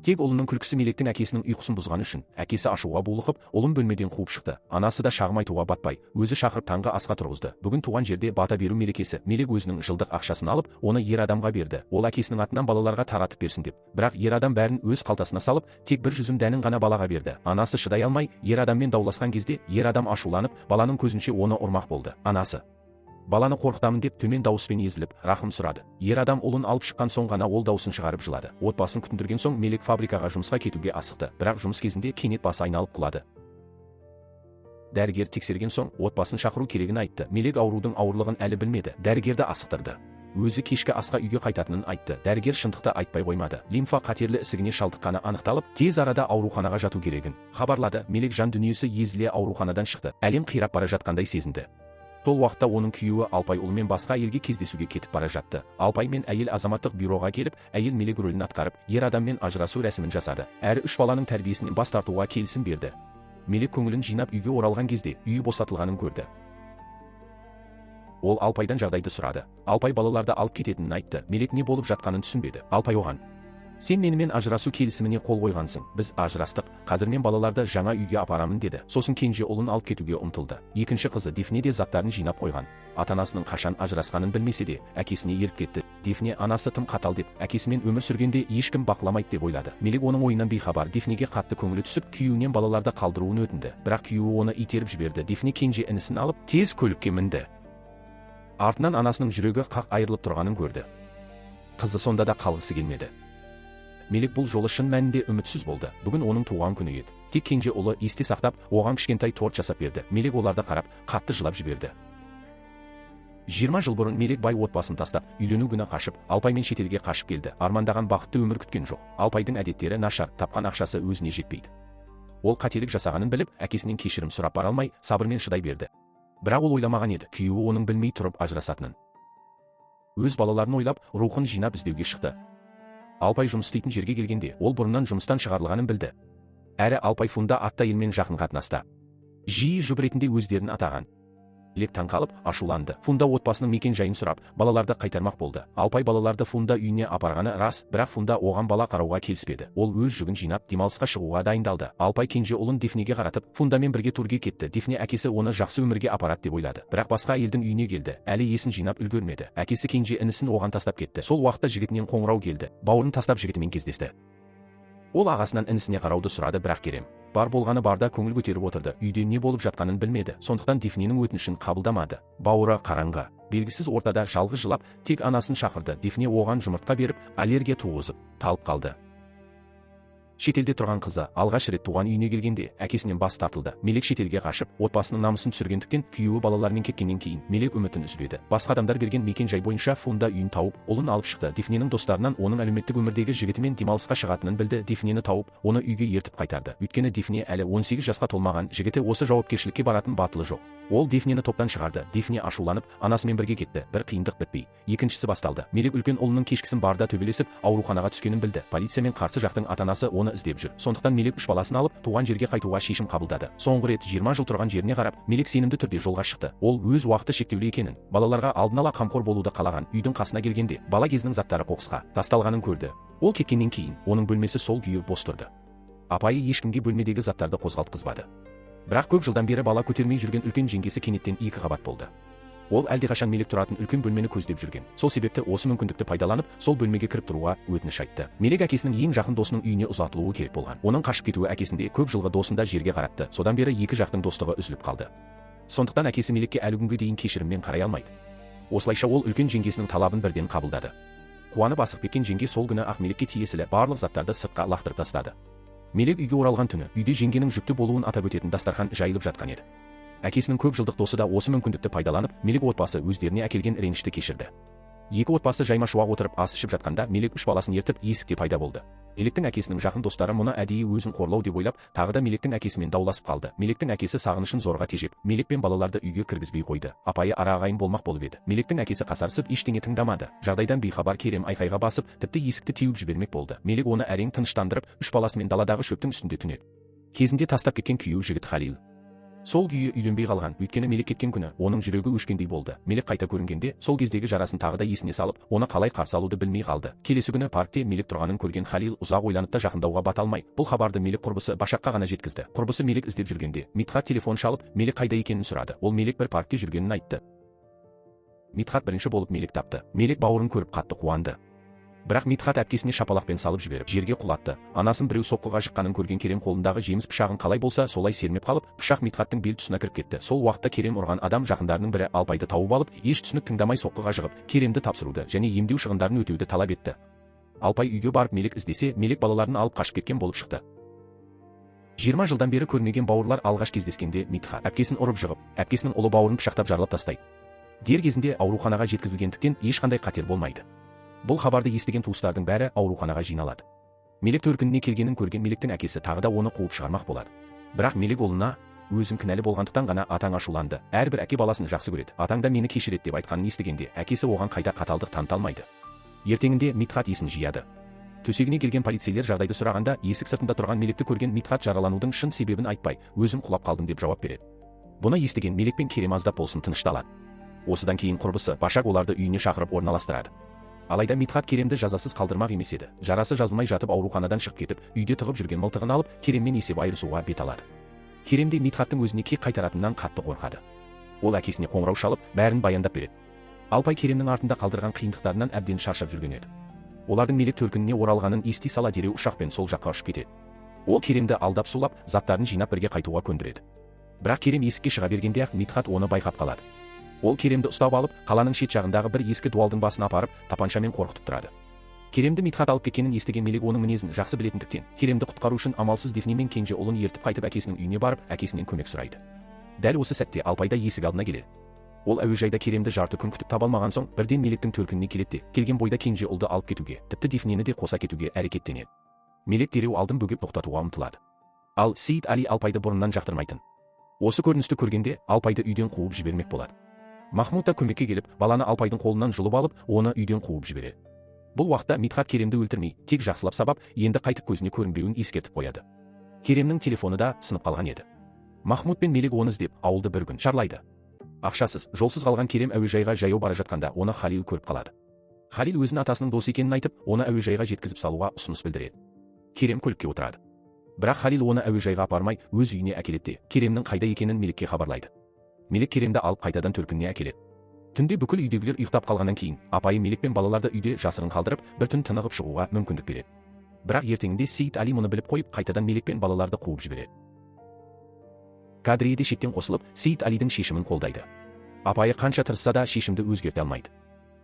Тек ұлының күлкісі Мелектің әкесінің ұйқысын бұзғаны үшін, әкесі ашуға булығып, ұлын бөлмеден қуып шықты. Анасы да шағым айтуға батпай, өзі шақырып таңғы асқа тұрғызды. Бүгін туған жерде бата беру мерекесі. Мелек өзінің жылдық ақшасын алып, оны ер адамға берді. Ол әкесінің атынан балаларға таратып берсін деп. Бірақ ер адам бәрін өз қалтасына салып, тек бір жүзім дәнін ғана балаға берді. Анасы шыдай алмай, ер адаммен дауласқан кезде, ер адам ашуланып, баланың көзінше оны ұрмақ болды. Анасы баланы қорқытамын деп төмен дауыспен езіліп, рахым сұрады. Ер адам ұлын алып шыққан соң ғана ол дауысын шығарып жылады. Отбасын күтіндірген соң Мелек фабрикаға жұмысқа кетуге асықты, бірақ жұмыс кезінде кенет басы айналып құлады. Дәрігер тексерген соң отбасын шақыру керегін айтты. Мелек аурудың ауырлығын әлі білмеді. Дәрігерді асықтырды. Өзі кешкі асқа үйге қайтатынын айтты. Дәрігер шындықты айтпай қоймады. Лимфа қатерлі ісігіне шалдыққаны анықталып, тез арада ауруханаға жату керегін хабарлады. Мелек жан дүниесі езіле ауруханадан шықты. Әлем қирап бара жатқандай сезінді. Сол уақытта оның күйеуі Алпай ұлымен басқа әйелге кездесуге кетіп бара жатты. Алпай мен әйел азаматтық бюроға келіп, әйел Мелек рөлін атқарып, ер адаммен ажырасу рәсімін жасады. Әрі 3 баланың тәрбиесінен бас тартуға келісім берді. Мелек көңілін жинап үйге оралған кезде үйі босатылғанын көрді. Ол Алпайдан жағдайды сұрады. Алпай балаларды алып кететінін айтты. Мелек не болып жатқанын түсінбеді. Алпай оған: "Сен менімен ажырасу келісіміне қол қойғансың. Біз ажырастық. Қазір мен балаларды жаңа үйге апарамын" деді. Сосын кенже ұлын алып кетуге ұмтылды. Екінші қызы Дифне де заттарын жинап қойған. Ата-анасының қашан ажырасқанын білмесе де, әкесіне еріп кетті. Дифне анасы тым қатал деп, әкесімен өмір сүргенде ешкім бақыламайды деп ойлады. Мелек оның ойынан бейхабар. Дифнеге қатты көңілі түсіп, күйеуінен балаларды қалдыруын өтінді. Бірақ күйеуі оны итеріп жіберді. Дифне кенже інісін алып, тез көлікке мінді. Артынан анасының жүрегі қақ айырылып тұрғанын көрді. Қызы сонда да қалғысы келмеді. Мелек бұл жолы шын мәнінде үмітсіз болды. Бүгін оның туған күні еді. Тек кенже ұлы есте сақтап, оған кішкентай торт жасап берді. Мелек оларды қарап, қатты жылап жіберді. 20 жыл бұрын Мелек бай отбасын тастап, үйлену күні қашып, Алпаймен шетелге қашып келді. Армандаған бақытты өмір күткен жоқ. Алпайдың әдеттері нашар, тапқан ақшасы өзіне жетпейді. Ол қателік жасағанын біліп, әкесінен кешірім сұрап бара алмай, сабырмен шыдай берді. Бірақ ол ойламаған еді, күйеуі оның білмей тұрып ажырасатынын. Өз балаларын ойлап, рухын жинап іздеуге шықты. Алпай жұмыс істейтін жерге келгенде, ол бұрыннан жұмыстан шығарылғанын білді. Әрі Алпай Фунда атты әйелмен жақын қатынаста. Жиі жұп ретінде өздерін атаған. Мелек таң қалып, ашуланды. Фунда отбасының мекен жайын сұрап, балаларды қайтармақ болды. Алпай балаларды Фунда үйіне апарғаны рас, бірақ Фунда оған бала қарауға келіспеді. Ол өз жүгін жинап, демалысқа шығуға дайындалды. Алпай кенже ұлын Дифнеге қаратып, Фундамен бірге турге кетті. Дифне әкесі оны жақсы өмірге апарады деп ойлады. Бірақ басқа әйелдің үйіне келді. Әлі есін жинап үлгермеді. Әкесі кенже інісін оған тастап кетті. Сол уақытта жігітінен қоңырау келді. Бауырын тастап жігітімен кездесті. Ол ағасынан інісіне қарауды сұрады, бірақ керем. Бар болғаны барда көңіл көтеріп отырды. Үйде не болып жатқанын білмеді. Сондықтан Дифненің өтінішін қабылдамады. Бауыры қараңғы, белгісіз ортада жалғыз жылап, тек анасын шақырды. Дифне оған жұмыртқа беріп, аллергия туғызып, талып қалды. Шетелде тұрған қызы алғаш рет туған үйіне келгенде әкесінен бас тартылды. Мелек шетелге қашып, отбасының намысын түсіргендіктен күйеуі балалармен кеткеннен кейін Мелек үмітін үзбеді. Басқа адамдар берген мекен жай бойынша Фунда үйін тауып, ұлын алып шықты. Дифненің достарынан оның әлеуметтік өмірдегі жігітімен демалысқа шығатынын білді. Дифнені тауып, оны үйге ертіп қайтарды. Өйткені Дифне әлі 18 жасқа толмаған, жігіті осы жауапкершілікке баратын батылы жоқ. Ол Дифнені топтан шығарды. Дифне ашуланып, анасымен бірге кетті. Бір қиындық бітпей, екіншісі басталды. Мелек үлкен ұлының кешкісін барда төбелесіп, ауруханаға түскенін білді. Полиция мен қарсы жақтың ата-анасы оны іздеп жүр. Сондықтан Мелек 3 баласын алып, туған жерге қайтуға шешім қабылдады. Соңғы рет 20 жыл тұрған жеріне қарап, Мелек сенімді түрде жолға шықты. Ол өз уақыты шектеулі екенін, балаларға алдын ала қамқор болуды қалаған. Үйдің қасына келгенде, бала кезінің заттары қоқысқа тасталғанын көрді. Ол кеткеннен кейін, оның бөлмесі сол күйі бос тұрды. Апайы ешкімге бөлмедегі заттарды қозғалтқызбады. Бірақ көп жылдан бері бала көтермей жүрген үлкен жеңгесі кенеттен 2 қабат болды. Ол әлдеқашан Мелек тұратын үлкен бөлмені көздеп жүрген. Сол себепті осы мүмкіндікті пайдаланып, сол бөлмеге кіріп тұруға өтініш айтты. Мелек әкесінің ең жақын досының үйіне ұзатылуы керек болған. Оның қашып кетуі әкесінде көп жылғы досында жерге қаратты. Содан бері екі жақтың достығы үзіліп қалды. Сондықтан әкесі Мелекке әлі күнге дейін кешіріммен қарай алмайды. Осылайша ол үлкен жеңгесінің талабын бірден қабылдады. Қуанып асығып кеткен жеңге сол күні ақ Мелекке тиесілі барлық заттарды сыртқа лақтырып тастады. Мелек үйге оралған түні үйде жеңгенің жүкті болуын атап өтетін дастархан жайылып жатқан еді. Әкесінің көп жылдық досы да осы мүмкіндікті пайдаланып, Мелек отбасы өздеріне әкелген ренішті кешірді. Екі отбасы жайма-шуақ отырып ас ішіп жатқанда Мелек 3 баласын ертіп есікте пайда болды. Мелектің әкесінің жақын достары мұны әдейі өзін қорлау деп ойлап, тағы да Мелектің әкесімен дауласып қалды. Мелектің әкесі сағынышын зорға тежеп, Мелек пен балаларды үйге кіргізбей қойды. Апайы ара ағайын болмақ болып еді. Мелектің әкесі қасарысып ештеңе тыңдамады. Жағдайдан бейхабар Керем айқайға басып, тіпті есікті теуіп жібермек болды. Мелек оны әрең тыныштандырып, 3 баласымен даладағы шөптің үстінде түнеді. Кезінде тастап кеткен күйеу жігіт Халил Сол күйі үйленбей қалған, өйткені Мелик кеткен күні оның жүрегі өшкендей болды. Мелик қайта көрінгенде сол кездегі жарасын тағы да есіне салып, оны қалай қарсы алуды білмей қалды. Келесі күні паркте Мелик тұрғанын көрген Халил ұзақ ойланып та жақындауға бата алмай, бұл хабарды Мелик құрбысы Башаққа ғана жеткізді. Құрбысы Мелик іздеп жүргенде Митхат телефон шалып, Мелик қайда екенін сұрады. Ол Мелик бір паркте жүргенін айтты. Митхат бірінші болып Мелик тапты. Мелик бауырын көріп қатты қуанды. Бірақ Митхат әпкесіне шапалақпен салып жіберіп, жерге құлатты. Анасын біреу соққыға жыққанын көрген Керем қолындағы жеміс пышағын қалай болса солай сермеп қалып, пышақ Митхаттың бел тұсына кіріп кетті. Сол уақытта Керем ұрған адам жақындарының бірі Алпайды тауып алып, еш түсінік тыңдамай соққыға жығып, Керемді тапсыруды және емдеу шығындарын өтеуді талап етті. Алпай үйге барып Мелик іздесе, Мелик балаларын алып қашып кеткен болып шықты. 20 жылдан бері көрмеген бауырлар алғаш кездескенде Митхат әпкесін ұрып жығып, әпкесінің ұлы бауырын пышақтап жаралап тастайды. Дер кезінде ауруханаға жеткізілгендіктен ешқандай қатер болмайды. Бұл хабарды естіген туыстардың бәрі ауруханаға жиналады. Мелик төркініне келгенін көрген Меликтің әкесі тағы да оны қуып шығармақ болады. Бірақ Мелик ұлына өзім кінәлі болғандықтан ғана атаң ашуланды. Әрбір әке баласын жақсы көреді. Атаң да мені кешіреді деп айтқанын естігенде, әкесі оған қайта қаталдық таныта алмайды. Ертеңінде Митхат есін жияды. Төсегіне келген полицейлер жағдайды сұрағанда, есік сыртында тұрған Меликті көрген Митхат жараланудың шын себебін айтпай, өзім құлап қалдым деп жауап береді. Бұны естіген Мелик пен Керем аздап болсын тынышталады. Осыдан кейін құрбысы Башақ оларды үйіне шақырып орналастырады. Алайда Митхат Керемді жазасыз қалдырмақ емес еді. Жарасы жазылмай жатып ауруханадан шығып кетіп, үйде тығып жүрген мылтығын алып, Кереммен есеп айырысуға бет алады. Керем де Митхаттың өзіне кек қайтаратынынан қатты қорқады. Ол әкесіне қоңырау шалып, бәрін баяндап береді. Алпай Керемнің артында қалдырған қиындықтарынан әбден шаршап жүрген еді. Олардың Мелик төркініне оралғанын ести сала дереу ұшақпен сол жаққа ұшып кетеді. Ол Керемді алдап сулап, заттарын жинап бірге қайтуға көндіреді. Бірақ Керем есікке шыға бергенде-ақ Митхат оны байқап қалады. Ол Керемді ұстап алып, қаланың шет жағындағы бір ескі дуалдың басына апарып, тапаншамен қорқытып тұрады. Керемді Митхат алып кеткенін естіген Мелик оның мінезін жақсы білетіндіктен, Керемді құтқару үшін амалсыз Дефни мен кенже ұлын ертіп қайтып әкесінің үйіне барып, әкесінен көмек сұрайды. Дәл осы сәтте Алпай да есік алдына келеді. Ол әуежайда Керемді жарты күн күтіп таба алмаған соң, бірден Меликтің төркініне келеді де, келген бойда кенже ұлды алып кетуге, тіпті Дефнені де қоса кетуге әрекеттенеді. Мелик дереу алдын бөгеп тоқтатуға ұмтылады. Ал Сейд Али Алпайды бұрыннан жақтырмайтын. Осы көріністі көргенде Алпайды үйден қуып жібермек болады. Махмуд та көмекке келіп, баланы Алпайдың қолынан жұлып алып, оны үйден қуып жібереді. Бұл уақытта Митхат Керемді өлтірмей, тек жақсылап сабап, енді қайтып көзіне көрінбеуін ескертіп қояды. Керемнің телефоны да сынып қалған еді. Махмуд пен Мелик оны іздеп, ауылды бір күн шарлайды. Ақшасыз, жолсыз қалған Керем әуежайға жаяу бара жатқанда оны Халил көріп қалады. Халил өзінің атасының досы екенін айтып, оны әуежайға жеткізіп салуға ұсыныс білдіреді. Керем көлікке отырады. Бірақ Халил оны әуежайға апармай, өз үйіне әкеледі. Керемнің қайда екенін Меликке хабарлайды. Мелик Керемді алып қайтадан төркініне әкеледі. Түнде бүкіл үйдегілер ұйықтап қалғаннан кейін, апайы Мелик пен балаларды үйде жасырын қалдырып, бір түн тынығып шығуға мүмкіндік береді. Бірақ ертеңінде Сейд Али мұны біліп қойып, қайтадан Мелик пен балаларды қуып жібереді. Кадрие де шеттен қосылып, Сейд Алидің шешімін қолдайды. Апайы қанша тырысса да шешімді өзгерте алмайды.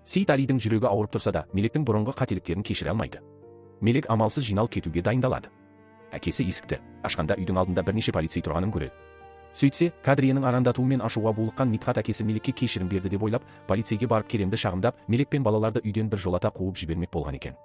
Сейд Алидің жүрегі ауырып тұрса да, Меликтің бұрынғы қателіктерін кешіре алмайды. Мелик амалсыз жиналып кетуге дайындалады. Әкесі есікті ашқанда үйдің алдында бірнеше полицей тұрғанын көреді. Сөйтсе, Кадриенің арандатуымен ашуға булыққан Митхат әкесі Меликке кешірім берді деп ойлап, полицейге барып Керемді шағымдап, Мелик пен балаларды үйден бір жолата қуып жібермек болған екен.